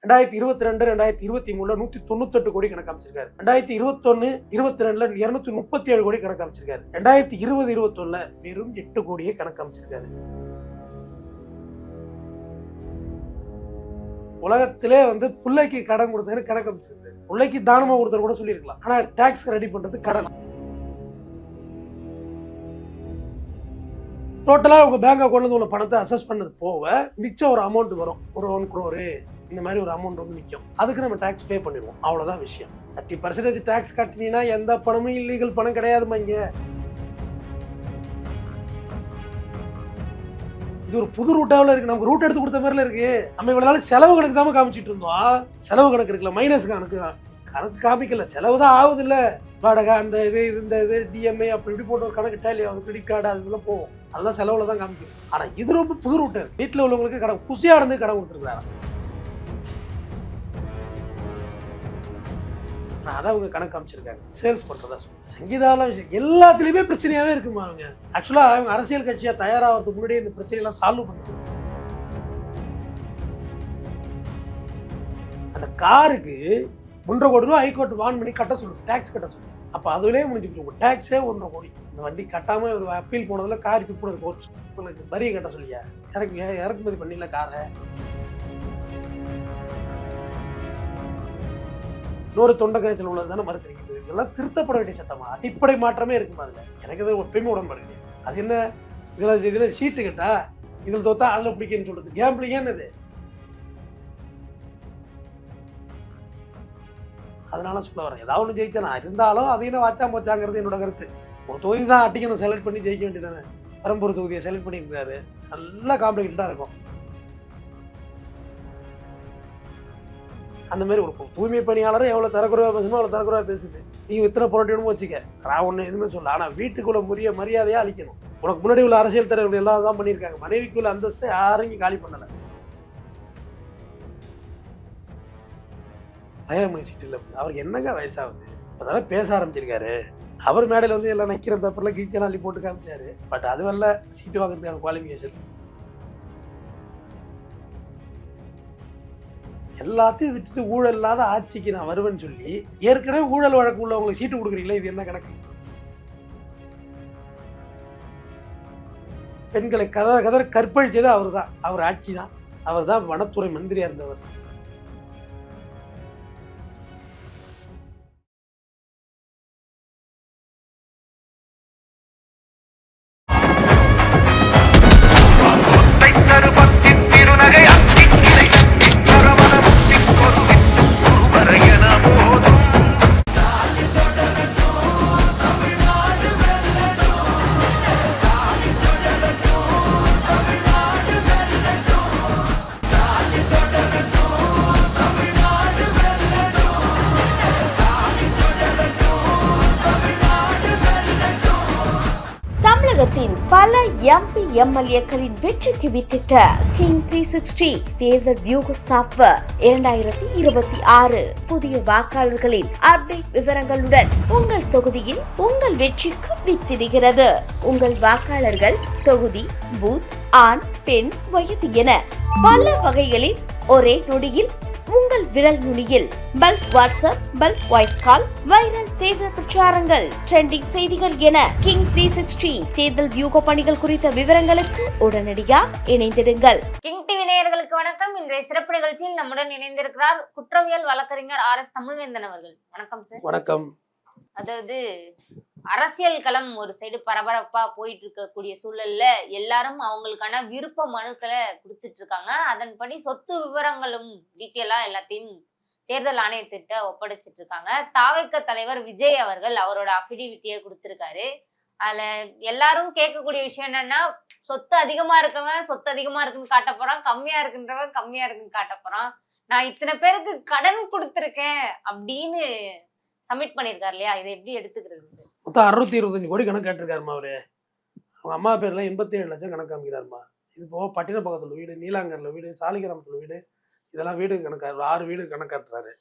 2022 2023 198 கோடி கணக்கு அமைச்சிருக்காரு. 2021 22 237 கோடி கணக்கு அமைச்சிருக்காரு. 2020 21 வெறும் 8 கோடியே கணக்கு அமைச்சிருக்காரு. உலகத்திலே பிள்ளைக்கு கடன் கொடுத்தது கணக்கு அமைச்சிருக்காரு. பிள்ளைக்கு தானமா கொடுத்தது கூட சொல்லியிருக்கலாம். ஆனா டாக்ஸ் ரெடி பண்றது கடன். டோட்டலா உங்க பேங்க் அக்கௌண்ட்ல உள்ள பணத்தை அசஸ் பண்ணது போக மிச்சம் ஒரு அமௌண்ட் வரும். ஒரு 1 crore இந்த மாதிரி ஒரு அமௌண்ட் நிற்கும். அதுக்கு நம்ம டாக்ஸ் பே பண்ணிடுவோம். அவ்வளவுதான் விஷயம். 30% டாக்ஸ் கட்டினீங்கன்னா எந்த பணமும் இல்லீகல் பணம் கிடையாதுமா. இங்க இது ஒரு புது ரூட்டாவில் இருக்கு. நமக்கு ரூட் எடுத்து கொடுத்த மாதிரில இருக்கு. நம்ம இவ்வளவு நாள் செலவு கணக்கு தான் காமிச்சிட்டு இருந்தோம். செலவு கணக்கு இருக்குல்ல, மைனஸ் கணக்கு காமிக்கல. செலவு தான் ஆகுது இல்ல, வாடகை அந்த இந்த டிஎம்ஏ அப்படி இப்படி போட்டு ஒரு கணக்கு டேலி ஆகுது. கிரெடிட் கார்டு அது இதெல்லாம் போகும். அதெல்லாம் செலவுல தான் காமிக்கும். ஆனா இது ரொம்ப புது ரூட்டு. வீட்டில் உள்ளவங்களுக்கு கடன் குசியா இருந்து கடன் கொடுத்துருக்காங்க. அதான் அவங்க கணக்கு அமைச்சிருக்காங்க. சேல்ஸ் பண்றதா சங்கீதால விஷயம் எல்லாத்துலயுமே பிரச்சனையாவே இருக்குமா. அவங்க ஆக்சுவலா அவங்க அரசியல் கட்சியா தயாராகிறதுக்கு முன்னாடி இந்த பிரச்சனையெல்லாம் சால்வ் பண்ணுது. அந்த காருக்கு 1.5 கோடி ரூபா ஹைகோர்ட் வான் பண்ணி கட்ட சொல்லுது, டாக்ஸ் கட்ட சொல்லுது. அப்ப அதுலயே முடிஞ்சுட்டு டாக்ஸே 1.5 கோடி. இந்த வண்டி கட்டாம ஒரு அப்பீல் போனதுல கார் துப்புனது கோர்ட் உங்களுக்கு வரியை கட்ட சொல்லியா இறக்குமதி பண்ணிடல காரை. இன்னொரு தொண்டை காய்ச்சல் உள்ளது தானே மறுக்கிறீங்க. இதெல்லாம் திருத்தப்பட வேண்டிய சட்டமா? அடிப்படை மாற்றமே இருக்குமா அதுல? எனக்கு இது எப்பயுமே உடன்பாடு கிடையாது. அது என்ன இதுல சீட்டு கட்டா இதுல தோத்தா அதுல பிடிக்குன்னு சொல்றது கேம்பிளிங் என்னது? அதனால சொல்ல வரேன், ஏதாவது ஒன்று ஜெயிச்சா நான் இருந்தாலும் அதையும் வாச்சா போச்சாங்கிறது என்னோட கருத்து. ஒரு தொகுதி தான் அட்டிக்கணும், செலக்ட் பண்ணி ஜெயிக்க வேண்டியதானே. பெரம்பூர் தொகுதியை செலக்ட் பண்ணியிருக்காரு. நல்லா காம்ப்ளிகேட்டடா இருக்கும். அந்த மாதிரி ஒரு தூய்மை பணியாளர் எவ்வளவு தரக்குறைவா பேசணுமோ அவ்வளவு தரக்குறைவா பேசுது. நீ இத்தனை புரட்டிடணும் வச்சுக்க, நான் ஒண்ணு எதுவுமே சொல்ல. ஆனா வீட்டுக்குள்ள மரியாதையா அளிக்கணும். உனக்கு முன்னாடி உள்ள அரசியல் தலைவர்கள் எல்லாம் தான் பண்ணியிருக்காங்க. மனைவிக்குள்ள அந்தஸ்தை யாரும் காலி பண்ணல. தயார்மணி சீட்டு இல்லை, அவருக்கு என்னங்க வயசாகுது? அதனால பேச ஆரம்பிச்சிருக்காரு. அவர் மேடையில் எல்லாம் நக்கிற பேப்பர்ல கீச்சல் அள்ளி போட்டு காமிச்சாரு. பட் அது வரல சீட்டு வாங்குறதுக்கான குவாலிஃபிகேஷன். எல்லாத்தையும் விட்டுட்டு ஊழல் இல்லாத ஆட்சிக்கு நான் வருவேன்னு சொல்லி ஏற்கனவே ஊழல் வழக்கு உள்ளவங்களுக்கு சீட்டு கொடுக்குறீங்களா? இது என்ன கணக்கு? பெண்களை கதற கற்பழிச்சது அவர் தான். அவர் ஆட்சி தான். அவர் தான் வனத்துறை மந்திரியா இருந்தவர். பல எம்பி எம்எல்ஏக்களின் வெற்றிக்கு வித்திட்ட கிங் 360 தேர்தல் வியூக சாப்ட்வேர் 2026 புதிய வாக்காளர்களின் அப்டேட் விவரங்களுடன் உங்கள் தொகுதியில் உங்கள் வெற்றிக்கு வித்திடுகிறது. உங்கள் வாக்காளர்கள் தொகுதி, பூத், ஆண், பெண், வயது என பல வகைகளில் ஒரே நொடியில் உங்கள் விரல் நுனியில் bulk WhatsApp, bulk voice call, viral தேர்தல் பிரச்சாரங்கள், ட்ரெண்டிங் செய்திகள் என கிங் 360 தேர்தல் வியூக பணிகள் குறித்த விவரங்களுக்கு உடனடியாக இணைந்திடுங்கள். கிங் டிவி நேயர்களுக்கு வணக்கம். இன்றைய சிறப்பு நிகழ்ச்சியில் நம்முடன் இணைந்திருக்கிறார் குற்றவியல் வழக்கறிஞர் RS தமிழ்வேந்தன் அவர்கள். வணக்கம் சார். வணக்கம். அதாவது அரசியல் களம் ஒரு சைடு பரபரப்பா போயிட்டு இருக்கக்கூடிய சூழல்ல எல்லாரும் அவங்களுக்கான விருப்ப மனுக்களை கொடுத்துட்டு இருக்காங்க. அதன்படி சொத்து விவரங்களும் டீட்டெயிலா எல்லாத்தையும் தேர்தல் ஆணையத்திட்ட ஒப்படைச்சிட்டு இருக்காங்க. தாவேக தலைவர் விஜய் அவர்கள் அவரோட அபிடிவிட்டியை கொடுத்திருக்காரு. அதுல எல்லாரும் கேட்கக்கூடிய விஷயம் என்னன்னா, சொத்து அதிகமா இருக்கவன் சொத்து அதிகமா இருக்குன்னு காட்ட போறான், கம்மியா இருக்குன்றவன் கம்மியா இருக்குன்னு காட்ட போறான். நான் இத்தனை பேருக்கு கடன் கொடுத்துருக்கேன் அப்படின்னு சப்மிட் பண்ணிருக்காரு இல்லையா? இதை எப்படி எடுத்துக்கிறது? மொத்தம் 625 கோடி கணக்கு கேட்டிருக்காருமா. அவரு அவங்க அம்மா பேர்ல 87 லட்சம் கணக்கு காமிக்கிறாருமா. இது போக பட்டினப்பாக்கத்துல வீடு, நீலாங்கரில் வீடு, சாலிகிராமத்துல வீடு, இதெல்லாம் வீடு கணக்கு 6 வீடு கணக்கு காட்டுறாரு.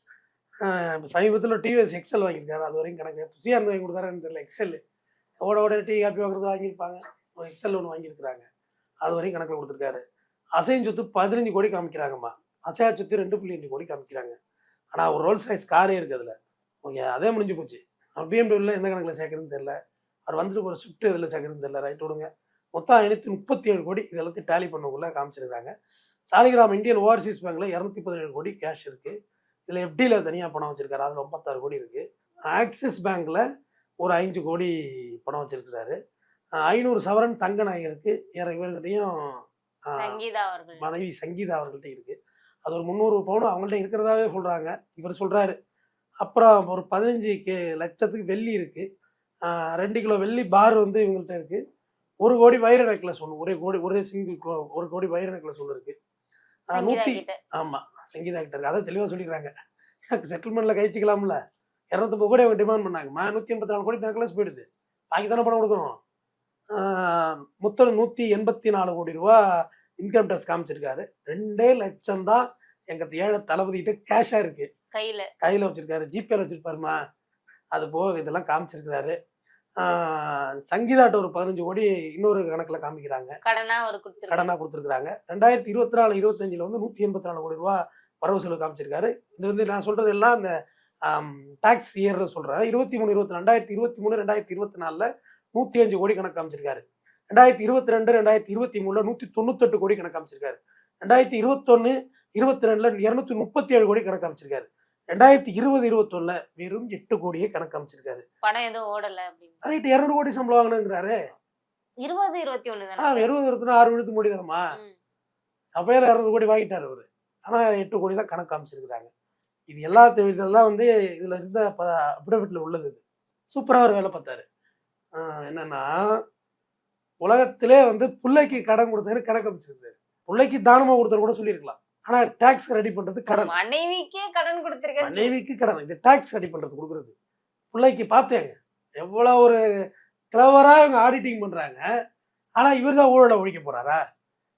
சமீபத்தில் டிவிஎஸ் எக்ஸல் வாங்கியிருக்காரு. அது வரைக்கும் கணக்கு புசியா இருந்து வாங்கி கொடுத்தாருன்னு தெரியல. எக்ஸல் ஓட டீ காப்பி வாங்குறது வாங்கியிருப்பாங்க. எக்ஸல் ஒன்று வாங்கியிருக்கிறாங்க. அது வரைக்கும் கணக்கில் கொடுத்துருக்காரு. அசைன் சொத்து 15 கோடி காமிக்கிறாங்கம்மா. அசையா சொத்து 2.5 கோடி காமிக்கிறாங்க. ஆனால் ஒரு ரோல்ஸ் ராய்ஸ் காரே இருக்குது அதில். ஓகே, அதே முடிஞ்சு போச்சு. அவர் பிஎம்டபிள்யூல எந்த கணக்கில் சேர்க்குறதுன்னு தெரியல. அவர் வந்துட்டு ஒரு ஸ்விஃப்ட் இதில் சேர்க்குறதுன்னு தெரியல. ரைட் விடுங்க. மொத்தம் 537 கோடி இது எல்லாத்தையும் டேலி பண்ணக்குள்ளே காமிச்சிருக்காங்க. சாலிகிராம் இந்தியன் ஓவர்சீஸ் பேங்க்கில் 217 கோடி கேஷ் இருக்குது. இதில் எஃப்டியில் தனியாக பணம் வச்சுருக்காரு, அதில் 56 கோடி இருக்குது. ஆக்சிஸ் பேங்க்கில் ஒரு 5 கோடி பணம் வச்சுருக்கிறாரு. 500 சவரன் தங்க நகைகளுக்கு இவர்கிட்டையும் மனைவி சங்கீதா அவர்கள்ட்ட இருக்குது. அது ஒரு 300 பவுன் அவங்கள்ட்ட இருக்கிறதாவே சொல்கிறாங்க, இவர் சொல்கிறாரு. அப்புறம் ஒரு 15 லட்சத்துக்கு வெள்ளி இருக்குது. 2 கிலோ வெள்ளி பார் வந்து இவங்கள்ட்ட இருக்குது. 1 கோடி வைர நெக்லஸ் ஒன்று, ஒரே சிங்கிள் 1 கோடி வைர நெக்லஸ் ஒன்று இருக்குது. 100 ஆமாம் சங்கீதா கிட்ட இருக்குது. அதை தெளிவாக சொல்லிக்கிறாங்க. எனக்கு செட்டில்மெண்ட்டில் கழிச்சிக்கலாம்ல. 250 கோடி அவங்க டிமாண்ட் பண்ணாங்கம்மா. 184 கோடி நெக்லஸ் போயிடுது. பாக்கி தானே பணம் கொடுக்கணும். மொத்தம் 184 கோடி ரூபா இன்கம் டேக்ஸ் காமிச்சிருக்காரு. 2 லட்சம் தான் எங்கள் ஏழை தளபதிக்கிட்ட கேஷாக இருக்குது, கையில் வச்சுருக்காரு. ஜிபேல வச்சுருப்பாருமா. அது போக இதெல்லாம் காமிச்சிருக்கிறாரு. சங்கீதாட்ட ஒரு 15 கோடி இன்னொரு கணக்கில் காமிக்கிறாங்க, கடனாக கொடுத்துருக்குறாங்க. 2024-25 வந்து 184 கோடி ரூபா வரவு செலவு காமிச்சிருக்காரு. இது வந்து நான் சொல்கிறது எல்லாம் இந்த டாக்ஸ் இயர் சொல்கிறேன். 2023-2024 105 கோடி கணக்கு காமிச்சிருக்காரு. 2022-2023 198 கோடி கணக்கு காமிச்சிருக்காரு. 2021-22 237 கோடி கணக்கு காமிச்சிருக்காரு. 2020-21 வெறும் 8 கோடியே கணக்கு காமிச்சிருக்காரு. பணம் எதுவும் ஓடல. 200 கோடி சம்பளம் வாங்கினாங்கிறாரு. 20-21 6 விழுத்து மோடி தானம்மா. அப்பயே 200 கோடி வாங்கிட்டாரு அவரு. ஆனால் 8 கோடி தான் கணக்கு காமிச்சிருக்கிறாங்க. இது இதெல்லாம் வந்து இதில் இருந்த அப்டேட்டில் உள்ளது. இது சூப்பராக ஒரு வேலை பார்த்தாரு. என்னன்னா உலகத்திலே வந்து பிள்ளைக்கு கடன் கொடுத்தாரு, கணக்கு அமைச்சிருக்காரு. பிள்ளைக்கு தானமாக கொடுத்தாரு கூட சொல்லியிருக்கலாம். ஆனால் டாக்ஸ் ரெடி பண்ணுறது கடன். மனைவிக்கே கடன் கொடுத்துருக்காரு. மனைவிக்கு கடன். இது டாக்ஸ் ரெடி பண்ணுறது கொடுக்குறது. பிள்ளைக்கு பார்த்தேங்க எவ்வளோ ஒரு கிளவராக இவங்க ஆடிட்டிங் பண்ணுறாங்க. ஆனால் இவர் தான் ஊழலை ஒழிக்க போகிறாரா?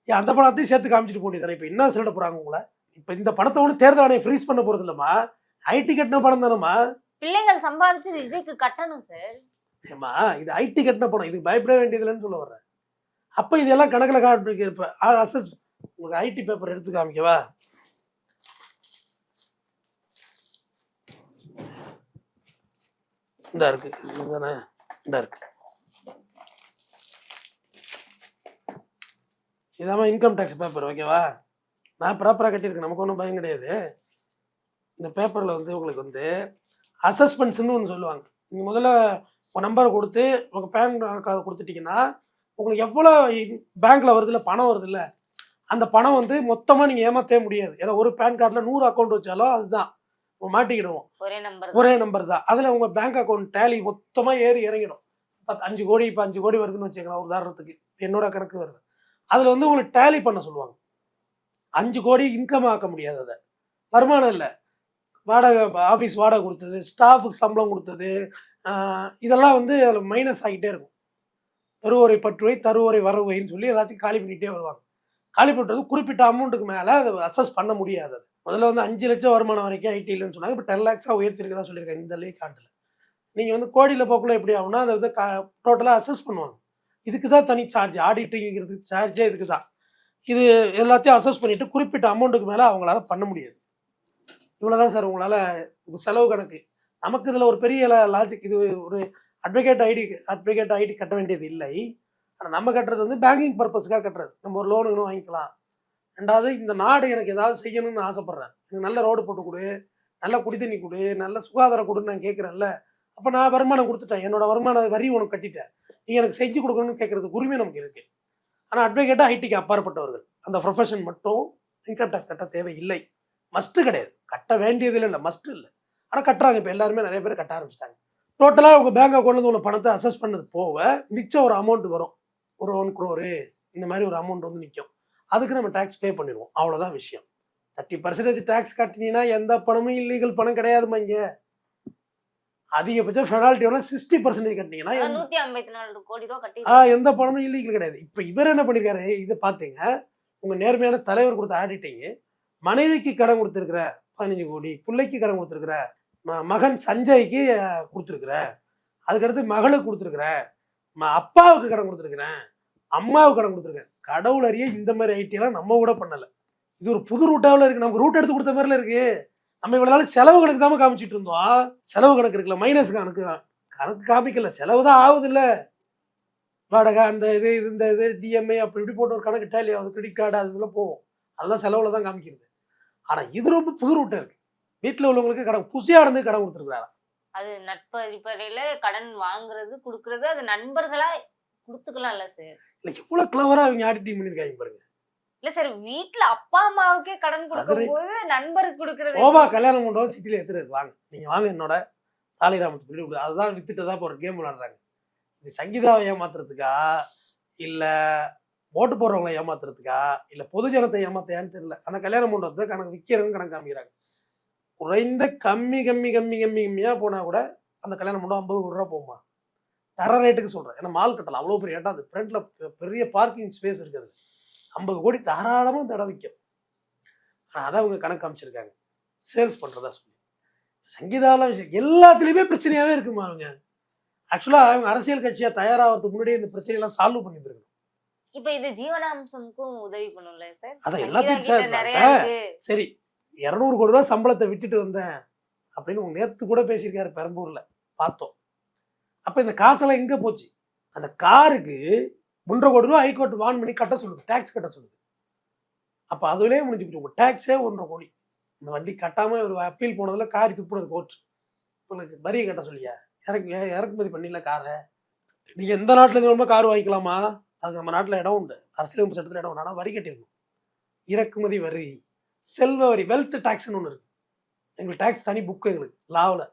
ஏன் அந்த பணத்தையும் சேர்த்து காமிச்சிட்டு போட்டிதானே. இப்போ என்ன சொல்லிட போகிறாங்க உங்களை? இப்போ இந்த பணத்தை ஒன்று தேர்தல் ஆணையம் ஃப்ரீஸ் பண்ண போகிறது இல்லைம்மா. ஐடி கட்டின பணம் தானம்மா. பிள்ளைகள் சம்பாதிச்சு விஜய்க்கு கட்டணும் சார். ஏம்மா இது ஐடி கட்டின பணம், இதுக்கு பயப்பட வேண்டியதில்லைன்னு சொல்ல வர்றேன். அப்போ இதெல்லாம் கணக்கில் காட்டு. இப்போ அசஸ் உங்களுக்கு ஐடி பேப்பர் எடுத்து காமிக்கவா? இந்த இருக்கு, இதுதானே இந்த இருக்கு. இதாம்மா இன்கம் டேக்ஸ் பேப்பர், ஓகேவா? நான் ப்ராப்பராக கட்டியிருக்கேன், நமக்கு ஒன்றும் பயம் கிடையாது. இந்த பேப்பரில் வந்து உங்களுக்கு வந்து அசஸ்மெண்ட்ஸ்ன்னு ஒன்று சொல்லுவாங்க. நீங்கள் முதல்ல உங்கள் நம்பரை கொடுத்து உங்கள் பேன் கார்டு கொடுத்துட்டிங்கன்னா உங்களுக்கு எவ்வளோ பேங்க்கில் வருதில்ல, பணம் வருதில்ல, அந்த பணம் வந்து மொத்தமாக நீங்கள் ஏமாற்றவே முடியாது. ஏன்னா ஒரு பேன் கார்டில் 100 அக்கௌண்ட் வச்சாலும் அதுதான் மாட்டிக்கிடுவோம். ஒரே நம்பர் தான். அதில் உங்கள் பேங்க் அக்கௌண்ட் டேலி மொத்தமாக ஏறி இறங்கிடும். 5 கோடி இப்போ 5 கோடி வருதுன்னு வச்சுக்கலாம் உதாரணத்துக்கு. என்னோட கணக்கு வருது. அதில் வந்து உங்களுக்கு டேலி பண்ண சொல்லுவாங்க. 5 கோடி இன்கம் ஆக்க முடியாது. அதை வருமானம் இல்லை, வாடகை, ஆஃபீஸ் வாடகை கொடுத்தது, ஸ்டாஃபுக்கு சம்பளம் கொடுத்தது, இதெல்லாம் வந்து அதில் மைனஸ் ஆகிட்டே இருக்கும். பெருவோரை பற்றுவை தருவோரை வரவைன்னு சொல்லி எல்லாத்தையும் காலி பண்ணிகிட்டே வருவாங்க. காலி பண்ணுறது குறிப்பிட்ட அமௌண்ட்டுக்கு மேலே அதை அசஸ் பண்ண முடியாது. அது முதல்ல வந்து 5 லட்சம் வருமானம் வரைக்கும் ஐடியில்னு சொன்னாங்க. இப்போ 10 lakhs உயர்த்திருக்கதா சொல்லியிருக்காங்க இந்த லே காண்டில். நீங்கள் வந்து கோடியில் போக்குள்ள எப்படி ஆகும்னா அதை வந்து டோட்டலாக அசஸ் பண்ணுவாங்க. இதுக்கு தான் தனி சார்ஜ், ஆடிட்டிங்கிறதுக்கு சார்ஜே இதுக்கு தான். இது எல்லாத்தையும் அசஸ் பண்ணிவிட்டு குறிப்பிட்ட அமௌண்ட்டுக்கு மேலே அவங்களால பண்ண முடியாது. இவ்வளோதான் சார் உங்களால் செலவு கணக்கு. நமக்கு இதில் ஒரு பெரிய லாஜிக். இது ஒரு அட்வொகேட் ஐடி கட்ட வேண்டியது இல்லை. ஆனால் நம்ம கட்டுறது வந்து பேங்கிங் பர்பஸ்க்காக கட்டுறது. நம்ம ஒரு லோனு வாங்கிக்கலாம். ரெண்டாவது, இந்த நாடு எனக்கு ஏதாவது செய்யணும்னு ஆசைப்பட்றேன். எனக்கு நல்ல ரோடு போட்டு கொடு, நல்ல குடித்தண்ணி கொடு, நல்ல சுகாதாரம் கொடுன்னு நான் கேட்குறேன்ல. அப்போ நான் வருமானம் கொடுத்துட்டேன், என்னோட வருமான வரி உனக்கு கட்டிட்டேன், நீங்கள் எனக்கு செஞ்சு கொடுக்கணும்னு கேட்குறதுக்கு உரிமை நமக்கு இருக்குது. ஆனால் அட்வொகேட்டாக ஐடிக்கு அப்பாற்பட்டவர்கள் அந்த ப்ரொஃபஷன் மட்டும் இன்கம் டேக்ஸ் கட்ட தேவையில்லை. மஸ்ட்டு கிடையாது, கட்ட வேண்டியதில்லை, இல்லை மஸ்ட்டு இல்லை. ஆனால் கட்டுறாங்க. இப்போ எல்லாருமே நிறைய பேர் கட்ட ஆரம்பிச்சிட்டாங்க. டோட்டலாக உங்கள் பேங்க் அக்கௌண்ட்லேருந்து உள்ள பணத்தை அசஸ் பண்ணது போக மிச்சம் ஒரு அமௌண்ட் வரும். ஒரு 1 crore இந்த மாதிரி ஒரு அமௌண்ட் வந்து நிற்கும். அதுக்கு நம்ம டேக்ஸ் பே பண்ணிடுவோம். அவ்வளோதான் விஷயம். 30% டேக்ஸ் கட்டினீங்கன்னா எந்த பணமும் இல்லீகல் பணம் கிடையாதுமா. இங்கே அதிகபட்சம் பெனால்ட்டி வேணா 60% கட்டினீங்கன்னா 154 கோடி ரூபா கட்டி எந்த பணமும் இல்லீகல் கிடையாது. இப்போ இவர் என்ன பண்ணியிருக்காரு, இதை பார்த்தீங்க, உங்கள் நேர்மையான தலைவர் கொடுத்த ஆடிட்டிங்கு, மனைவிக்கு கடன் கொடுத்துருக்குற 15 கோடி, பிள்ளைக்கு கடன் கொடுத்துருக்குற, மகன் சஞ்சய்க்கு கொடுத்துருக்குறேன், அதுக்கடுத்து மகளுக்கு கொடுத்துருக்குறேன், அப்பாவுக்கு கடன் கொடுத்துருக்குறேன், அம்மாவுக்கு கடன் கொடுத்துருக்கேன். கடவுள் அறிய இந்த மாதிரி ஐடியெல்லாம் நம்ம கூட பண்ணலை. இது ஒரு புது ரூட்டாவில் இருக்கு. நமக்கு ரூட் எடுத்து கொடுத்த மாதிரில இருக்கு. நம்ம இவ்வளவு நாள் செலவு கணக்கு தான் காமிச்சிட்டு இருந்தோம். செலவு கணக்கு இருக்குல்ல, மைனஸ் கணக்கு தான். கணக்கு காமிக்கல, செலவு தான் ஆகுது இல்ல. வாடகை, அந்த இது இந்த இது டிஎம்ஐ அப்படி இப்படி போட்டு ஒரு கணக்கு டேலி ஆகுது, கிரெடிட் கார்டு அது இதெல்லாம் போகும். அதெல்லாம் செலவுல தான் காமிக்கிறது. ஆனா இது ரொம்ப புது ரூட்டா இருக்கு. வீட்டுல உள்ளவங்களுக்கு கடன் புசியா இருந்து கடன் கொடுத்துருக்காரு. அது நட்பு அடிப்படையில கடன் வாங்குறது குடுக்கறது, அது நண்பர்களா குடுத்துக்கலாம்ல சார். இல்ல எவ்வளவு கிளவரா அவங்க ஆடிட்டிங் பண்ணிருக்காங்க பாருங்க. இல்ல சார், வீட்டுல அப்பா அம்மாவுக்கே கடன் கொடுக்கும் போது நண்பருக்கு கொடுக்கறது ஓவா கல்யாணம் பண்றோம் சிட்டில எடுத்துட்டு வாங்க, நீங்க வாங்க என்னோட சாலிராமத்து, அதுதான் வித்துட்டு தான் ஒரு கேம் விளையாடுறாங்க. இது சங்கீதாவை ஏமாத்துறதுக்கா இல்ல ஓட்டு போடுறவங்களை ஏமாத்துறதுக்கா இல்ல பொது ஜனத்தை ஏமாத்தையான்னு தெரியல. அந்த கல்யாணம் பண்றது கணக்கு விற்கிறவங்க கணக்கு காமிக்கிறாங்க. குறைந்த கம்மியா போனா கூட அந்த கல்யாணம் பண்ண 50 கோடி ரூபா போகுமா? தர ரேட்டுக்கு சொல்றேன். ஏன்னா மால் கட்டலாம், அவ்வளவு பெரிய இடம், அது ஃப்ரண்ட்ல பெரிய பார்க்கிங் ஸ்பேஸ் இருக்குது. 50 கோடி தாராளமா தட விற்கும். ஆனா அதை அவங்க கணக்கு காமிச்சிருக்காங்க சேல்ஸ் பண்றதா சொல்லி. சங்கீதால விஷயம் எல்லாத்துலயுமே பிரச்சனையாவே இருக்குமா? அவங்க ஆக்சுவலா அவங்க அரசியல் கட்சியா தயாராகிறதுக்கு முன்னாடியே இந்த பிரச்சனையெல்லாம் சால்வ் பண்ணிருக்கணும். இப்ப இது ஜீவனாம்சம்க்கும் உதவி பண்ணும்ல சார். அதான் எல்லாத்தையும் சரி 200 கோடி ரூபாய் சம்பளத்தை விட்டுட்டு வந்தேன் அப்படின்னு உங்க நேத்து கூட பேசியிருக்காரு பெரம்பூர்ல, பார்த்தோம். அப்ப இந்த காசெல்லாம் எங்க போச்சு? அந்த காருக்கு 1.5 கோடி ரூபாய் ஹைகோர்ட் வான் பண்ணி கட்ட சொல்லுது, டாக்ஸ் கட்ட சொல்லுது. அப்ப அதுலயே முடிஞ்சு போச்சு. உங்க டாக்ஸே 1.5 கோடி. இந்த வண்டி கட்டாம ஒரு அப்பீல் போனதுல காரி துப்புனது கோர்ட். உங்களுக்கு வரியை கட்ட சொல்லியா? இறக்குமதி பண்ணிடல காரை. நீங்க எந்த நாட்டுல இருந்து கார் வாங்கிக்கலாமா? அது நம்ம நாட்டுல இடம் உண்டு, அரசியலமைப்பு சட்டத்துல இடம் உண்டு. ஆனா வரி கட்டிடணும். இறக்குமதி வரி, செல்வ வரி, வெல்த் டாக்ஸ்னு ஒன்று இருக்கு. எங்களுக்கு டாக்ஸ் தனி புக்கு, எங்களுக்கு லாவில்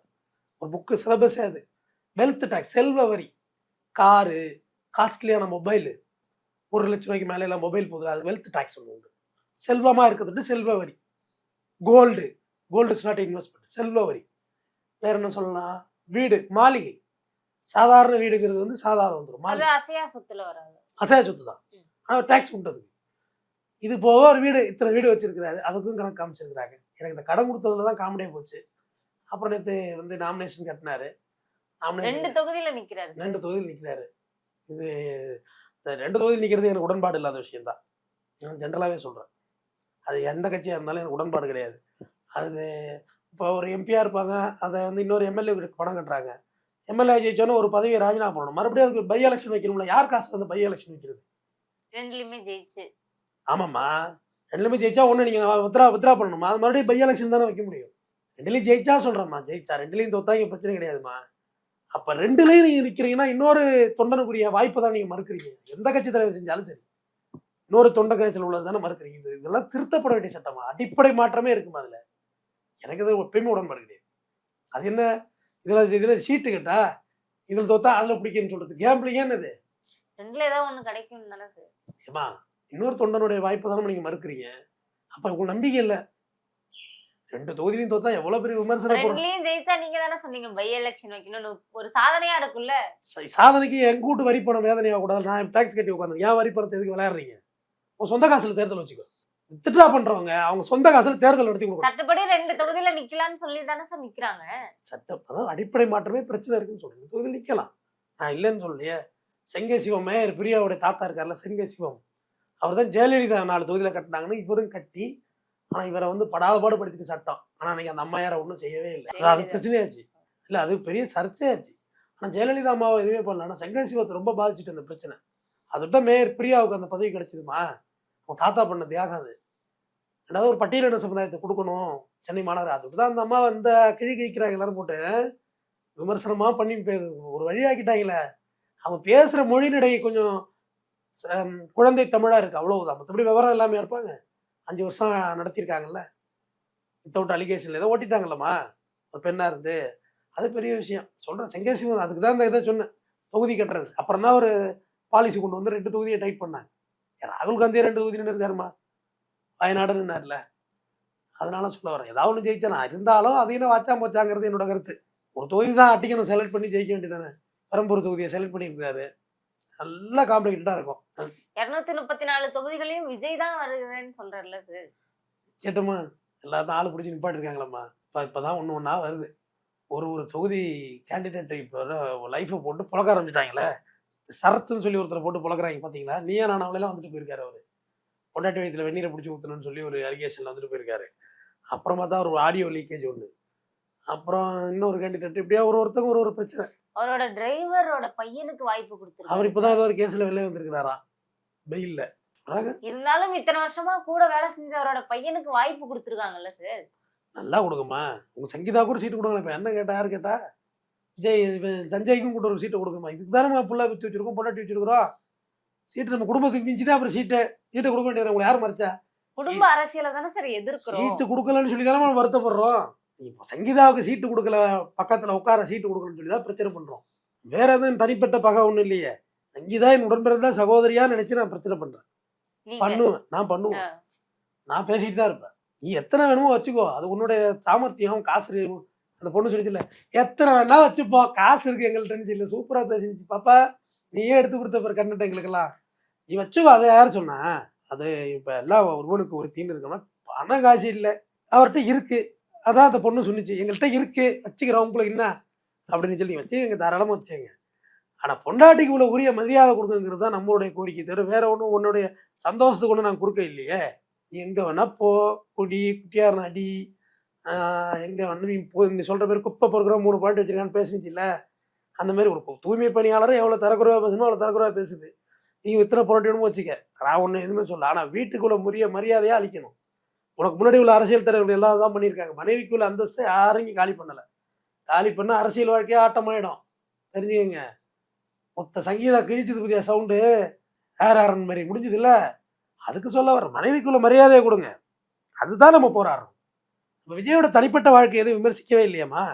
ஒரு புக்கு சிலபஸே அது. வெல்த் டாக்ஸ், செல்வ வரி. காரு, காஸ்ட்லியான மொபைலு, 1 லட்சம் ரூபாய்க்கு மேலே எல்லாம் மொபைல் போகுது, அது வெல்த் டாக்ஸ் ஒன்று உண்டு. செல்வமாக இருக்கிறது செல்வ வரி. கோல்டு இஸ் நாட் இன்வெஸ்ட்மெண்ட், செல்வ வரி. வேற என்ன சொல்லலாம்? வீடு, மாளிகை, சாதாரண வீடுங்கிறது வந்து சாதாரண வந்துடும். அசையா சொத்துல வராது, அசையா சொத்து தான், ஆனால் டாக்ஸ் உண்டு. இது போக ஒரு வீடு, இத்தனை வீடு வச்சிருக்கிறாரு, அதுக்கும் கணக்கு காமிச்சிருக்கிறாங்க. எனக்கு இந்த கடன் கொடுத்ததுல தான் காமெடியே போச்சு. அப்புறம் நேற்று வந்து நாமினேஷன் கட்டினாரு. 2 தொகுதியில நிக்கிறாரு. 2 தொகுதியில் நிற்கிறாரு. இது 2 தொகுதியில் நிற்கிறது எனக்கு உடன்பாடு இல்லாத விஷயம் தான். நான் ஜென்ரலாகவே சொல்கிறேன். அது எந்த கட்சியாக இருந்தாலும் எனக்கு உடன்பாடு கிடையாது. அது இப்போ ஒரு எம்பியாக இருப்பாங்க, அதை வந்து இன்னொரு எம்எல்ஏ பணம் கட்டுறாங்க. எம்எல்ஏ ஜெயிச்சோன்னா ஒரு பதவியை ராஜினாமா பண்ணணும், மறுபடியும் அதுக்கு பை எலெக்ஷன் வைக்கணும்ல. யார் காசு வந்து பை எலெக்ஷன் வைக்கிறது? 2லையுமே ஜெயிச்சு. ஆமாம்மா, 2லுமே ஜெயிச்சா ஒன்று நீங்கள் வித்ரா பண்ணணுமா? அது மறுபடியும் பை எலெக்ஷன் தானே வைக்க முடியும். 2லையும் ஜெயிச்சா சொல்கிறேம்மா, ஜெயிச்சா 2லையும் தோத்தா இங்கே பிரச்சனை கிடையாதுமா. அப்போ 2லையும் நீங்கள் நிற்கிறீங்கன்னா இன்னொரு தொண்டனுக்குரிய வாய்ப்பை தான் நீங்கள் மறுக்கிறீங்க. எந்த கட்சி தலைவர் செஞ்சாலும் சரி, இன்னொரு தொண்டை கட்சியில் உள்ளது தானே மறுக்கிறீங்க. இதெல்லாம் திருத்தப்பட வேண்டிய சட்டமா? அடிப்படை மாற்றமே இருக்குமா அதில்? எனக்கு இது எப்பயுமே உடன்பாடு கிடையாது. அது என்ன, இதில் சீட்டு கேட்டா இதில் தோத்தா அதில் பிடிக்குன்னு சொல்றது கேம்பிளிங்கன்னு. இது 2ல ஏதாவது ஒன்று கிடைக்கும் தானே சார். ஏமா, இன்னொரு தொண்டனுடைய வாய்ப்பு தானே நீங்க மறுக்கிறீங்க. அப்ப உங்களுக்கு நம்பிக்கை இல்லை. 2 தொகுதியிலையும் தோத்தா எவ்வளவு பெரிய விமர்சனம். 2லையும் ஜெயிச்சா நீங்க தானே சொன்னீங்க பை எலெக்ஷன் வைக்கணும்னு. ஒரு சாதனையா இருக்குல்ல. சாதனைக்கு என் கூட்டு வரி பணம் வேதனையாக கூடாது. நான் டாக்ஸ் கட்டி உட்காந்து ஏன் வரி பணத்தை எதுக்கு விளையாடுறீங்க? உங்க சொந்த காசுல தேர்தல் வச்சுக்கோ. வித்ட்ரா பண்றவங்க அவங்க சொந்த காசுல தேர்தல் நடத்தி கொடுக்கணும். சட்டப்படி 2 தொகுதியில நிக்கலாம்னு சொல்லி தானே சார் நிக்கிறாங்க. சட்டம் அதான் அடிப்படை மாற்றமே பிரச்சனை இருக்குன்னு சொல்றேன். தொகுதியில் நிக்கலாம், நான் இல்லைன்னு சொல்லலையே. செங்கை சிவம் மேயர் பிரியாவுடைய தாத்தா இருக்காருல்ல, செங்கை சிவம், அவர் தான் ஜெயலலிதா 4 தொகுதியில் கட்டினாங்கன்னு இவரும் கட்டி, ஆனால் இவரை வந்து படாத பாடுபடுத்திட்டு சட்டம். ஆனால் அன்னைக்கு அந்த அம்மையாரை ஒன்றும் செய்யவே இல்லை. அது பிரச்சனையாச்சு இல்லை, அது பெரிய சர்ச்சையாச்சு. ஆனால் ஜெயலலிதா அம்மாவை எதுவுமே பண்ணல. ஆனால் செங்கை சிவத்தை ரொம்ப பாதிச்சுட்டு அந்த பிரச்சனை. அதோட மேயர் பிரியாவுக்கு அந்த பதவி கிடைச்சதுமா, அவங்க தாத்தா பண்ண தியாகம் அது. ரெண்டாவது ஒரு பட்டியலின சமுதாயத்தை கொடுக்கணும் சென்னை மாநகர, அதோட தான் அந்த அம்மா வந்து கிழி கிழிக்கிறாங்க எல்லாரும் போட்டு விமர்சனமா பண்ணி ஒரு வழியாக்கிட்டாங்களே. அவங்க பேசுற மொழிநடை கொஞ்சம் குழந்தை தமிழா இருக்கு, அவ்வளவுதான். மற்றபடி விவரம் எல்லாமே இருப்பாங்க. 5 வருஷம் நடத்தியிருக்காங்கல்ல, வித்தவுட் அலிகேஷன்ல ஏதோ ஓட்டிட்டாங்கல்லம்மா ஒரு பெண்ணா இருந்து. அது பெரிய விஷயம் சொல்றேன். செங்கை சிவம் அதுக்கு தான் இந்த இதை சொன்னேன், தொகுதி கட்டுறது. அப்புறம் தான் ஒரு பாலிசி கொண்டு வந்து 2 தொகுதியை டைப் பண்ணாங்க. ராகுல் காந்தியே 2 தொகுதி இருக்காருமா, வயநாடுன்னார்ல. அதனால சொல்ல வரேன், ஏதாவது ஒன்று ஜெயிச்சா இருந்தாலும் அதையும் வாச்சா போச்சாங்கிறது என்னோட கருத்து. ஒரு தொகுதி தான் அட்டிக்கணும், செலக்ட் பண்ணி ஜெயிக்க வேண்டியதானே. பெரம்பூர் தொகுதியை செலக்ட் பண்ணியிருக்காரு, நல்லா காம்ப்ளிகேட்டடா இருக்கும். 234 தொகுதிகளையும் விஜய் தான் வருகிறேன்னு சொல்றாருல்ல சார். கேட்டோமா, எல்லாத்தையும் ஆளு பிடிச்சி நிப்பாட்டிருக்காங்களம்மா. இப்பதான் ஒன்று ஒன்றா வருது. ஒரு தொகுதி கேண்டிடேட் இப்போ லைஃபை போட்டு புழக்க ஆரம்பிச்சிட்டாங்களே. சரத்துன்னு சொல்லி ஒருத்தரை போட்டு புழக்கிறாங்க பார்த்தீங்களா? நீயா நானாவிலாம் வந்துட்டு போயிருக்காரு அவரு. பொண்டாட்டி வயித்துல வெந்நீரை பிடிச்சி ஊற்றணும்னு சொல்லி ஒரு அலிகேஷன்ல வந்துட்டு போயிருக்காரு. அப்புறமா தான் ஒரு ஆடியோ லீக்கேஜ் ஒன்று, அப்புறம் இன்னொரு கேண்டிடேட், இப்படியா ஒருத்தவங்க ஒரு பிரச்சனை. அவரோட டிரைவரோட பையனுக்கு வாய்ப்பு அவர் கொடுத்துருக்காரு. இப்பதான் ஏதோ ஒரு கேஸ்ல வெளியே வந்திருக்கிறாராம் பெயில்ல. இருந்தாலும் இத்தனை வருஷமா கூட வேலை செஞ்சவரோட பையனுக்கு வாய்ப்பு கொடுத்துருக்காங்கல்ல சார். நல்லா கொடுங்கம்மா, உங்க சங்கீதா கூட சீட்டு கொடுங்க. இப்ப என்ன கேட்டா, யாரு கேட்டா, விஜய் சஞ்சய்க்கும் கூட ஒரு சீட்டை கொடுங்கம்மா. இதுக்கு தானே நம்ம புள்ள வித்து வச்சிருக்கோம், பொண்டாட்டி வச்சிருக்கிறோம். சீட்டு நம்ம குடும்பத்துக்கு மிஞ்சிதான், அப்புறம் சீட்டை கொடுக்க வேண்டியது உங்களை யார் மறைச்சா? குடும்ப அரசியலை தானே சார் எதிர்க்கிறோம். சீட்டு கொடுக்கலன்னு சொல்லி தானே நம்ம வருத்தப்படுறோம். இப்போ சங்கீதாவுக்கு சீட்டு கொடுக்கல, பக்கத்துல உட்கார சீட்டு கொடுக்கலன்னு சொல்லி தான் பிரச்சனை பண்றோம். வேற எதுவும் தனிப்பட்ட பகை ஒண்ணும் இல்லையே. சங்கீதா என் உடன்பிறந்தா சகோதரியா நினைச்சு நான் பிரச்சனை பண்றேன். பண்ணுவேன், நான் பண்ணுவேன், நான் பேசிட்டு தான் இருப்பேன். நீ எத்தனை வேணுமோ வச்சுக்கோ, அது உன்னுடைய சாமர்த்தியம். காசு அந்த பொண்ணு சொல்லிச்சுல, எத்தனை வேணா வச்சுப்போம், காசு இருக்கு எங்கள்கிட்ட இல்லை. சூப்பரா பேசிச்சு பாப்பா, நீயே எடுத்து கொடுத்த பிற கண்ணிட்ட எங்களுக்கெல்லாம், நீ வச்சுக்கோ. அதை யாரு சொன்னா? அது இப்ப எல்லாம் ஒருவனுக்கு ஒரு தீண்டு இருக்கணும்னா பணம் காசு இல்லை, அவர்கிட்ட இருக்கு. அதான் அந்த பொண்ணு சொன்னிச்சு, எங்கள்கிட்ட இருக்கு வச்சுக்கிறோம், உங்களுக்கு என்ன அப்படின்னு சொல்லி வச்சுக்கங்க, தாராளமா வச்சுங்க. ஆனா பொண்டாட்டிக்கு உள்ள உரிய மரியாதை கொடுக்குங்கிறது தான் நம்மளுடைய கோரிக்கை, தவிர வேற ஒன்றும் உன்னுடைய சந்தோஷத்துக்கு ஒன்றும் நான் கொடுக்க இல்லையே. நீ எங்க வேணா போ, குடி, குட்டியார் அடி, எங்க வேணா நீ போ. நீ சொல்ற மாதிரி குப்பை பொறுக்கிற 3 பாயிண்ட் வச்சிருக்கான்னு பேசுனுச்சுல்ல, அந்த மாதிரி ஒரு தூய்மை பணியாளரை எவ்வளவு தரக்குறைவா பேசணுமோ அவ்வளவு தரக்குறைவா பேசுது. நீ இத்தனை பொண்டாட்டியணுமோ வச்சுக்க, நான் ஒன்று எதுவுமே சொல்ல. ஆனா வீட்டுக்குள்ள முறைய மரியாதையா அளிக்கணும். உனக்கு முன்னாடி உள்ள அரசியல் தலைவர்கள் எல்லாம் தான் பண்ணியிருக்காங்க. மனைவிக்குள்ள அந்தஸ்தை யாரும் இங்கே காலி பண்ணலை. காலி பண்ண அரசியல் வாழ்க்கையே ஆட்டமாயிடும், தெரிஞ்சுக்கங்க. மொத்த சங்கீதா கிழிச்சது பத்தியா சவுண்டு, ஆரன் மாதிரி முடிஞ்சது இல்லை. அதுக்கு சொல்ல வர, மனைவிக்குள்ள மரியாதையை கொடுங்க, அதுதான் நம்ம போராடுறோம். இப்போ விஜயோட தனிப்பட்ட வாழ்க்கை எதுவும் விமர்சிக்கவே இல்லையாம்மா.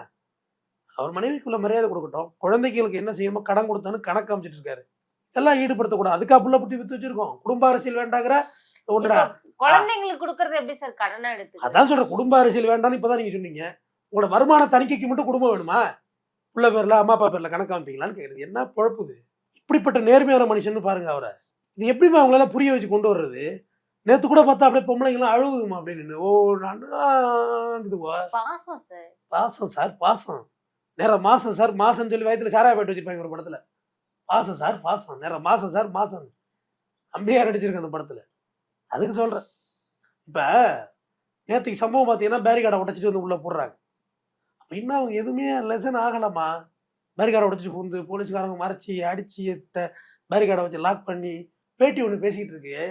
அவர் மனைவிக்குள்ள மரியாதை கொடுக்கட்டும். குழந்தைகளுக்கு என்ன செய்யணுமோ கடன் கொடுத்தான்னு கணக்கு அமைச்சிட்டு இருக்காரு. இதெல்லாம் ஈடுபடுத்தக்கூடாது. அதுக்கா புள்ள புட்டி வித்து வச்சிருக்கோம். குடும்ப அரசியல் வேண்டாங்கிற ஒன்றுடா. குழந்தைங்களுக்கு கொடுக்கறது எப்படி சார் கடனா எடுத்து? அதான் சொல்ற, குடும்ப அரசியல் வேண்டாம்னு இப்பதான் நீங்க சொன்னீங்க. உங்களோட வருமான தணிக்கைக்கு மட்டும் குடும்பம் வேணுமா? புள்ள பேர்ல அம்மா அப்பா பேர்ல கணக்கு அமைப்பீங்களான்னு கேட்குறது. என்ன குழப்புது? இப்படிப்பட்ட நேர்மையான மனுஷன்னு பாருங்க அவரை. இது எப்படிமா அவங்களால புரிய வச்சு கொண்டு வர்றது? நேத்து கூட பார்த்தா அப்படியே பொம்பளைங்களாம் அழுகுதுமா அப்படின்னு. ஓ நான்வா பாசம் சார், பாசம் சார், பாசம் நேரம் மாசம் சார், மாசம் சொல்லி வயிற்றுல சாராய போட்டு வச்சிருப்பாங்க ஒரு படத்துல. பாசம் சார், பாசம் நேரம் மாசம் சார், மாசம் அம்பியார் அடிச்சிருக்கு அந்த படத்துல. அதுக்கு சொல்றேன். இப்ப நேற்றுக்கு சம்பவம் பார்த்தீங்கன்னா பேரிகார்டை உடைச்சிட்டு வந்து உள்ள போடுறாங்க. அப்ப இன்னும் அவங்க எதுவுமே லெசன் ஆகலாமா? பேரிகார்டை உடைச்சிட்டு புகுந்து போலீஸ்காரங்க மறைச்சி அடிச்சு பேரிகார்டை வச்சு லாக் பண்ணி பேட்டி ஒன்று பேசிக்கிட்டு இருக்கு.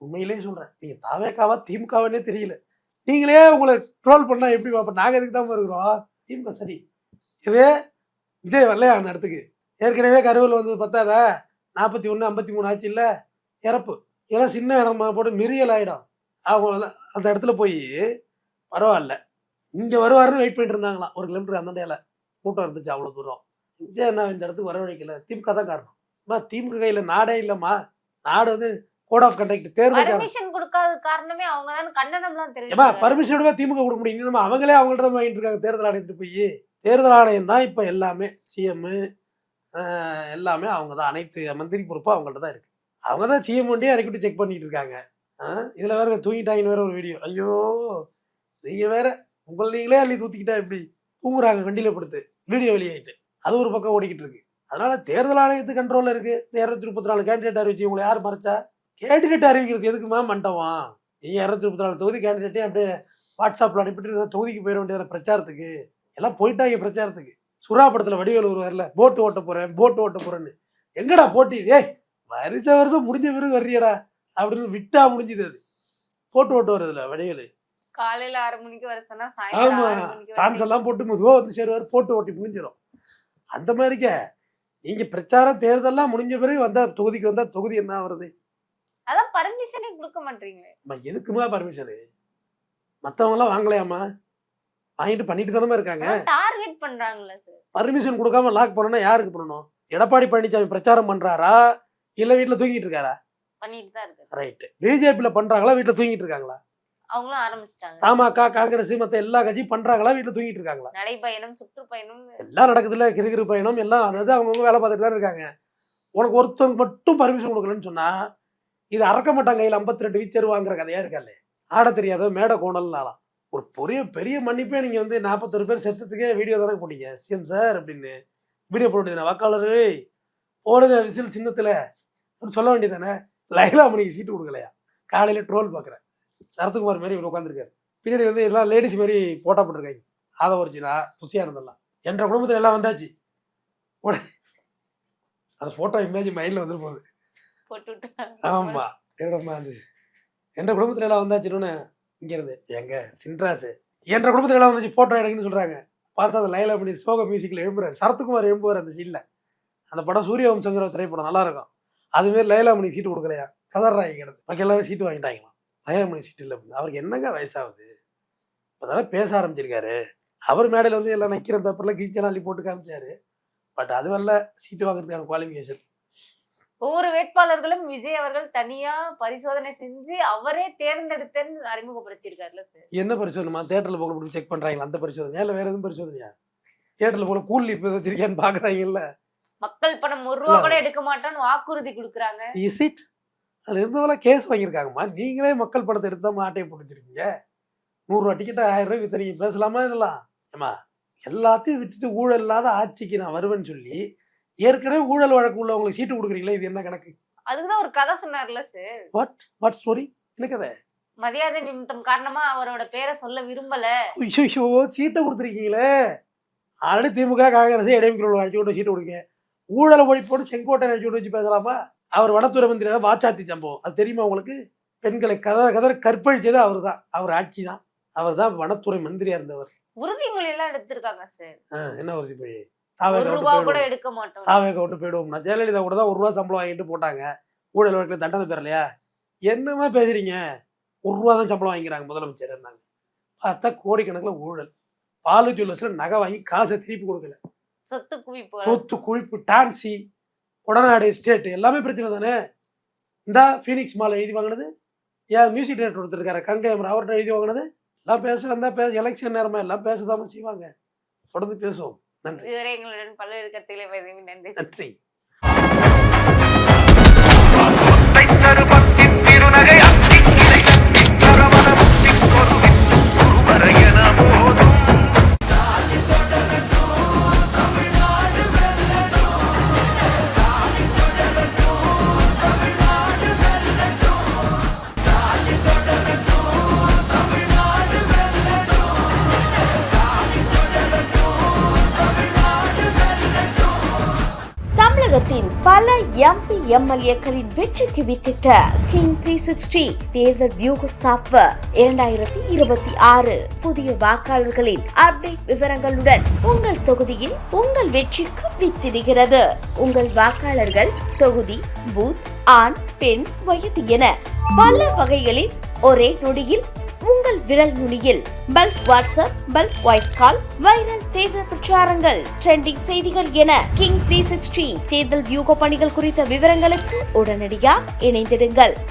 உண்மையிலேயே சொல்றேன், நீங்க தாவேக்காவா திமுகவானே தெரியல. நீங்களே உங்களை ட்ரோல் பண்ணா எப்படி பார்ப்போம்? நாங்க எதுக்கு தான் இருக்கிறோம்? திமுக சரி, இதே விஜய் வரலையா அந்த இடத்துக்கு? ஏற்கனவே கருவில் வந்தது பத்தாதா? 41 53 ஆச்சு இல்லை இறப்பு. இதெல்லாம் சின்ன இடமா போட்டு மிரியல் ஆகிடும். அவங்க அந்த இடத்துல போய் பரவாயில்ல இங்கே வருவாருன்னு வெயிட் பண்ணிட்டு இருந்தாங்களாம். 1 கிலோமீட்டர் அந்த இடையில கூட்டம் இருந்துச்சு அவ்வளோ தூரம். விஜய் என்ன இந்த இடத்துக்கு வரவழைக்கல? திமுக தான் காரணம். திமுக கையில் நாடே இல்லைம்மா. நாடு வந்து கோட் ஆஃப் கண்டக்ட் தேர்தல் பர்மிஷன் கொடுக்காத காரணமே அவங்க தான். கண்டனம்லாம் தெரியும். பர்மிஷனோட திமுக கொடுக்க முடியும். அவங்களே அவங்கள்ட்ட தான் வாங்கிட்டு இருக்காங்க தேர்தல் ஆணையத்துட்டு போய். தேர்தல் ஆணையம் தான் இப்போ எல்லாமே, சிஎம் எல்லாமே அவங்க தான். அனைத்து மந்திரி பொறுப்பும் அவங்கள்ட்ட தான் இருக்கு. அவங்க தான் சிஎம் வண்டியே இறக்கிட்டு செக் பண்ணிட்டு இருக்காங்க. இதுல வேற தூங்கிட்டாங்கன்னு வேற ஒரு வீடியோ. ஐயோ, நீங்க வேற உங்களை நீங்களே அள்ளி தூத்திக்கிட்டா எப்படி? தூங்குறாங்க வண்டியில படுத்து, வீடியோ வெளியாயிட்டு. அது ஒரு பக்கம் ஓடிக்கிட்டு இருக்கு. அதனால தேர்தல் ஆணையத்து கண்ட்ரோல்ல இருக்கு. 234 கேண்டிடேட் அறிவிச்சு உங்களை யார் மறைச்சா? கேண்டிடேட் அறிவிக்கிறது எதுக்குமா மண்டபம்? நீங்க 234 தொகுதி கேண்டிடேட்டே அப்படியே வாட்ஸ்அப்ல அனுப்பிட்டு தொகுதிக்கு போயிட வேண்டியது பிரச்சாரத்துக்கு. எல்லாம் போயிட்டாங்க பிரச்சாரத்துக்கு. சுறா படத்துல வடிவேலு வருவார்ல, போட்டு ஓட்ட போறேன்னு. எங்கடா போட்டி? ஏய், வருஷம் முடிஞ்ச பிறகு வர்றியடா அப்படின்னு விட்டா முடிஞ்சது. அது போட்டு ஓட்டு வருதுல வடிவேலு. காலையில 6 மணிக்கு வர சொன்னா ஆமா, டான்ஸ் எல்லாம் போட்டு மெதுவா வந்து சேருவார், போட்டு ஓட்டி முடிஞ்சிடும். அந்த மாதிரிக்க நீங்க பிரச்சாரம் தேர்தல்லாம் முடிஞ்ச பிறகு வந்தா தொகுதிக்கு வந்தா தொகுதி என்ன வருது? அதான் பர்மிஷனே கொடுக்க மாட்டீங்களே. எதுக்குமா பர்மிஷனு? மத்தவங்க எல்லாம் வாங்கலையாமா? வாங்கிட்டு பண்ணிட்டு தானே இருக்காங்க. டார்கெட் பண்றாங்கல்ல சார். பர்மிஷன் கொடுக்காம லாக் பண்ணணும்னா யாருக்கு பண்ணணும்? எடப்பாடி பழனிசாமி பிரச்சாரம் பண்றாரா இல்ல வீட்டுல தூங்கிட்டு இருக்காரா? பண்ணிட்டு தான் இருக்காரு. ரைட். பிஜேபியில பண்றாங்களா வீட்டுல தூங்கிட்டு இருக்காங்களா? அவங்களும் ஆரம்பிச்சிட்டாங்க. தமாக, காங்கிரஸ், மத்த எல்லா கட்சியும் பண்றாங்களா வீட்டுல தூங்கிட்டு இருக்காங்களா? நடைபயணம், சுற்றுப்பயணம் எல்லாம் நடக்குதுல்ல, கிறுகிறு பயணம் எல்லாம். அதாவது அவங்கவுங்க வேலை பார்த்துட்டு தான் இருக்காங்க. உனக்கு ஒருத்தவங்க மட்டும் பர்மிஷன் கொடுக்கலன்னு சொன்னா இது அறக்க மாட்டாங்க. கையில் 52 வீச்சர் வாங்குற கதையா இருக்காது. ஆட தெரியாத மேடை கோணல்னாலாம் ஒரு பெரிய மன்னிப்பே. நீங்க வந்து 41 பேர் செத்துறதுக்கே வீடியோ தானே போட்டீங்க சிஎம் சார் அப்படின்னு. வீடியோ போட்டு வாக்காளரு போடுங்க விசில் சின்னத்துல சொல்ல வேண்டியதானே. லைலா மணிக்கு சீட்டு கொடுக்கலையா? காலையில் ட்ரோல் பார்க்குறேன். சரத்குமார் மாதிரி இவர் உட்காந்துருக்காரு. பின்னாடி வந்து எல்லாம் லேடிஸ் மாதிரி போட்டோ போட்டிருக்காங்க. அதை ஒரிஜினா புசியாக இருந்தலாம். என்ற குடும்பத்தில் எல்லாம் வந்தாச்சு. உடனே அந்த ஃபோட்டோ இமேஜ் மைண்டில் வந்துட்டு போகுது. ஆமாம், என்னடா அது என்ற குடும்பத்தில் எல்லாம் வந்தாச்சுன்னு இங்கேருந்து எங்க சின்ராசு என்ற குடும்பத்தில் எல்லாம் வந்துச்சு ஃபோட்டோ எடுக்குன்னு சொல்கிறாங்க. பார்த்தா அந்த லைலா பண்ணி சோக மியூசிக்கில் எழும்புறாரு. சரத்குமார் எழும்புவார் அந்த சீனில். அந்த படம் சூரியவம்சங்கிற திரைப்படம் நல்லாயிருக்கும். அதுமாரி லைலாமணி சீட்டு கொடுக்கலையா, கதறாங்க கிடந்து. மக்கள் எல்லாரும் சீட்டு வாங்கிட்டாங்களாம். லைலாமணி சீட்டு இல்லை அப்படின்னு. அவருக்கு என்னங்க வயசாகுது, அதனால பேச ஆரம்பிச்சிருக்காரு. அவர் மேடையில் வந்து எல்லாம் நக்கிற பேப்பரில் கிழிச்செல்லாம் அள்ளி போட்டு காமிச்சாரு. பட் அது வரல சீட்டு வாங்குறதுக்கான குவாலிஃபிகேஷன். ஒவ்வொரு வேட்பாளர்களும் விஜய் அவர்கள் தனியா பரிசோதனை செஞ்சு அவரே தேர்ந்தெடுத்தேன்னு அறிமுகப்படுத்தியிருக்காருல்ல சார். என்ன பரிசோதனைமா? தேட்டரில் போக செக் பண்ணுறாங்களா அந்த பரிசோதனையா, இல்லை வேற எதுவும் பரிசோதனையா? தேட்டரில் போல கூலி இப்போ வச்சிருக்கேன்னு பார்க்குறாங்கல்ல. மக்கள் பணம் ₹1 கூட எடுக்க மாட்டோன்னு வாக்குறுதி கொடுக்குறாங்க. Is it? அதில் இருந்தவெல்லாம் கேஸ் வாங்கியிருக்காங்கம்மா. நீங்களே மக்கள் பணத்தை எடுத்து தான் ஆட்டையை போட்டு வச்சிருக்கீங்க. ₹100 டிக்கெட்டை ₹1000 வித்தறீங்க. பேசலாமா இதெல்லாம்? ஏமா எல்லாத்தையும் விட்டுட்டு ஊழல் இல்லாத ஆட்சிக்கு நான் வருவேன்னு சொல்லி ஏற்கனவே ஊழல் வழக்கு உள்ளவங்களுக்கு சீட்டு கொடுக்குறீங்களே, இது என்ன கணக்கு? அதுக்குதான் ஒரு கதை சொன்னார்ல சார். What story? என்ன கதை? மரியாதை நிமித்தம் காரணமா அவரோட பேரை சொல்ல விரும்பல. ஐயோ, சீட்டை கொடுத்துருக்கீங்களே. ஆல்ரெடி திமுக காங்கிரஸ் இடைமிக்கிறவங்க அழைச்சி கொண்டு சீட்டு கொடுங்க. ஊழலை ஒழிப்போடு செங்கோட்டை அழைச்சி கொண்டு வச்சு பேசலாமா? அவர் வனத்துறை மந்திரி வாச்சாத்தி சம்பவம் அது தெரியுமா உங்களுக்கு? பெண்களை கதற கற்பழிச்சது அவர் தான். அவர் ஆட்சி தான். அவர் தான் வனத்துறை மந்திரியா இருந்தவர். உறுதிமொழி எல்லாம் எடுத்திருக்காங்க சார். என்ன உறுதிமொழி? ₹1 கூட எடுக்க மாட்டோம், தாவேக விட்டு போயிடுவோம்னா. ஜெயலலிதா கூட தான் ₹1 சம்பளம் வாங்கிட்டு போட்டாங்க. ஊழல் வழக்கில் தண்டனை பெறலையா? என்னமா பேசுறீங்க? ₹1 தான் சம்பளம் வாங்கிக்கிறாங்க முதலமைச்சர். என்னங்க பார்த்தா கோடிக்கணக்கில் ஊழல். பாலு ஜுவல்லர்ஸ்ல நகை வாங்கி காசை திருப்பி கொடுக்கல. சொத்து குவிப்பு, டான்சி, உடனாடு எஸ்டேட் எல்லாமே பிரச்சனை தானே. இந்த ஃபீனிக்ஸ் மால் எழுதி வாங்கினது ஏன் மியூசிக் டைரக்டர் கொடுத்துருக்காரு கங்கையமர், அவர்கிட்ட எழுதி வாங்கினது எல்லாம் பேச எலெக்ஷன் நேரமா எல்லாம் பேசதாம செய்வாங்க. தொடர்ந்து பேசுவோம். நன்றி. இதுவரை எங்களுடன் பல்வேறு கருத்துக்களை நன்றி. நன்றி. தமிழகத்தின் பல எம்பி எம்எல்ஏக்களின் வெற்றிக்கு வித்திட்ட கிங் 360 தேர்தல் வியூக சாப்ட்வேர் 2026 புதிய வாக்காளர்களின் அப்டேட் விவரங்களுடன் உங்கள் தொகுதியில் உங்கள் வெற்றிக்கு வித்திடுகிறது. உங்கள் வாக்காளர்கள் தொகுதி, பூத், ஆண், பெண், வயது என பல வகைகளில் ஒரே நொடியில் உங்கள் விரல் நுனியில் bulk WhatsApp, bulk voice call, viral தேர்தல் பிரச்சாரங்கள், ட்ரெண்டிங் செய்திகள் என கிங் 360 தேர்தல் வியூக பணிகள் குறித்த விவரங்களுக்கு உடனடியாக இணைந்திடுங்கள்.